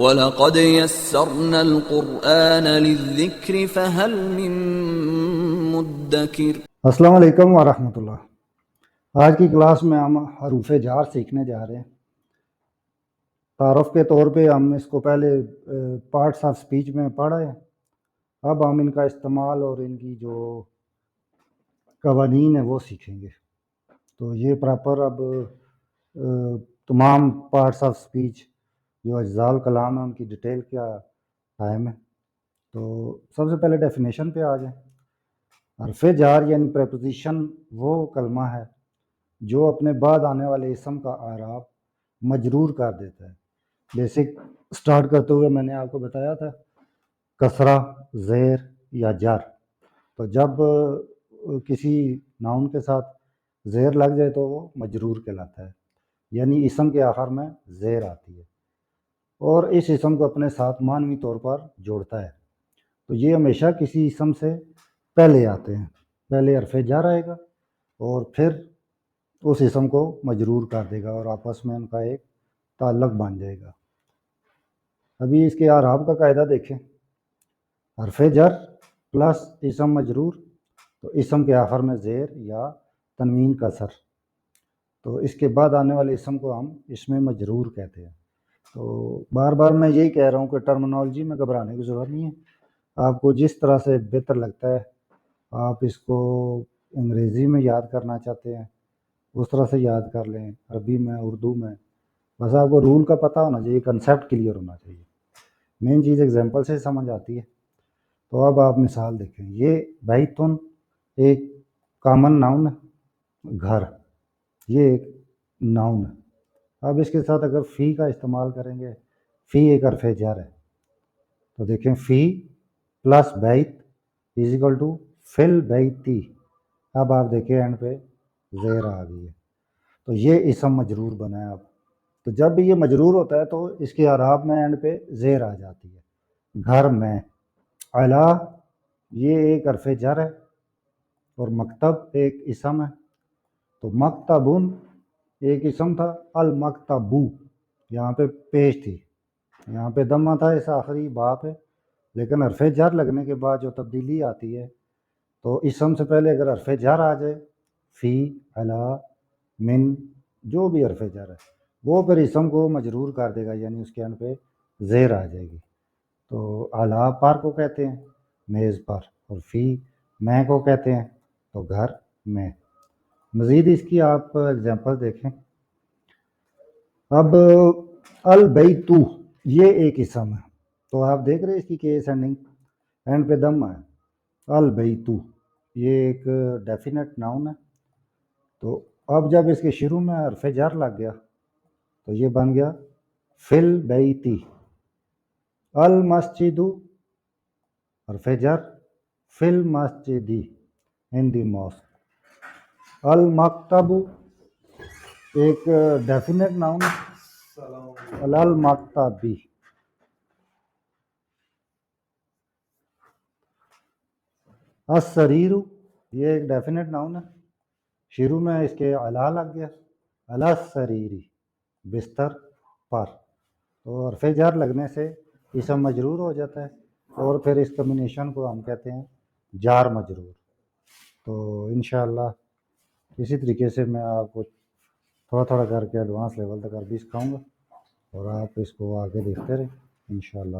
وَلَقَدْ يَسَّرْنَا الْقُرْآنَ لِلذِّكْرِ فَهَلْ مِن مُدَّكِرٍ۔ السلام علیکم ورحمۃ اللہ۔ آج کی کلاس میں ہم حروف جار سیکھنے جا رہے ہیں۔ تعارف کے طور پہ ہم اس کو پہلے پارٹس آف سپیچ میں پڑھا ہے، اب ہم ان کا استعمال اور ان کی جو قوانین ہیں وہ سیکھیں گے۔ تو یہ پراپر اب تمام پارٹس آف سپیچ جو اجزاء الکلام ہیں ان کی ڈیٹیل کا ٹائم ہے۔ تو سب سے پہلے ڈیفینیشن پہ آ جائیں۔ حرف جار یعنی پریپوزیشن وہ کلمہ ہے جو اپنے بعد آنے والے اسم کا اعراب مجرور کر دیتا ہے۔ بیسک سٹارٹ کرتے ہوئے میں نے آپ کو بتایا تھا کسرہ، زیر یا جر۔ تو جب کسی ناؤن کے ساتھ زیر لگ جائے تو وہ مجرور کہلاتا ہے، یعنی اسم کے آخر میں زیر آتی ہے اور اس اسم کو اپنے ساتھ معنوی طور پر جوڑتا ہے۔ تو یہ ہمیشہ کسی اسم سے پہلے آتے ہیں، پہلے حرف جر آئے گا اور پھر اس اسم کو مجرور کر دے گا اور آپس میں ان کا ایک تعلق بن جائے گا۔ ابھی اس کے اعراب کا قاعدہ دیکھیں۔ حرف جر پلس اسم مجرور، تو اسم کے آخر میں زیر یا تنوین کسر، تو اس کے بعد آنے والے اسم کو ہم اسم مجرور کہتے ہیں۔ تو بار بار میں یہی کہہ رہا ہوں کہ ٹرمنالوجی میں گھبرانے کی ضرورت نہیں ہے، آپ کو جس طرح سے بہتر لگتا ہے، آپ اس کو انگریزی میں یاد کرنا چاہتے ہیں اس طرح سے یاد کر لیں، عربی میں، اردو میں، بس آپ کو رول کا پتہ ہونا چاہیے، کنسیپٹ کلیئر ہونا چاہیے۔ مین چیز ایگزامپل سے سمجھ آتی ہے۔ تو اب آپ مثال دیکھیں، یہ بیتن ایک کامن ناؤن ہے، گھر، یہ ایک ناؤن ہے۔ اب اس کے ساتھ اگر فی کا استعمال کریں گے، فی ایک حرف جر ہے، تو دیکھیں فی پلس بیت از اکول ٹو فل بیتی۔ اب آپ دیکھیں اینڈ پہ زیر آ گئی ہے، تو یہ اسم مجرور بنا ہے۔ اب تو جب بھی یہ مجرور ہوتا ہے تو اس کے اعراب میں اینڈ پہ زیر آ جاتی ہے۔ گھر میں، اعلیٰ یہ ایک حرف جر ہے اور مکتب ایک اسم ہے، تو مکتبن ایک اسم تھا، المکتبو یہاں پہ پیش تھی، یہاں پہ دمہ تھا اس آخری با پہ، لیکن حرف جر لگنے کے بعد جو تبدیلی آتی ہے تو اسم سے پہلے اگر حرف جر آ جائے، فی، علی، من، جو بھی حرف جر ہے وہ پھر اسم کو مجرور کر دے گا، یعنی اس کے اینڈ پہ زیر آ جائے گی۔ تو اعلیٰ پر کو کہتے ہیں میز پر، اور فی میں کو کہتے ہیں تو گھر میں۔ مزید اس کی آپ اگزامپل دیکھیں۔ اب البیتو یہ ایک اسم ہے، تو آپ دیکھ رہے ہیں اس کی کیس اینڈنگ، اینڈ پہ دم ہے۔ البیتو یہ ایک ڈیفینٹ ناؤن ہے، تو اب جب اس کے شروع میں حرف جر لگ گیا تو یہ بن گیا فل بیتی۔ المسجد حرف جر، فل مسجدی ان دی ماسک۔ المکتب ایک ڈیفینٹ ناؤن، المکتبی۔ السریر یہ ایک ڈیفینٹ ناؤن ہے، شروع میں اس کے علی لگ گیا، علی السریری بستر پر، تو حرف جر لگنے سے اسم مجرور ہو جاتا ہے اور پھر اس کمبینیشن کو ہم کہتے ہیں جار مجرور۔ تو انشاءاللہ اسی طریقے سے میں آپ کو تھوڑا تھوڑا کر کے ایڈوانس لیول تک عربی سکھاؤں گا اور آپ اس کو آگے دیکھتے رہیں انشاءاللہ۔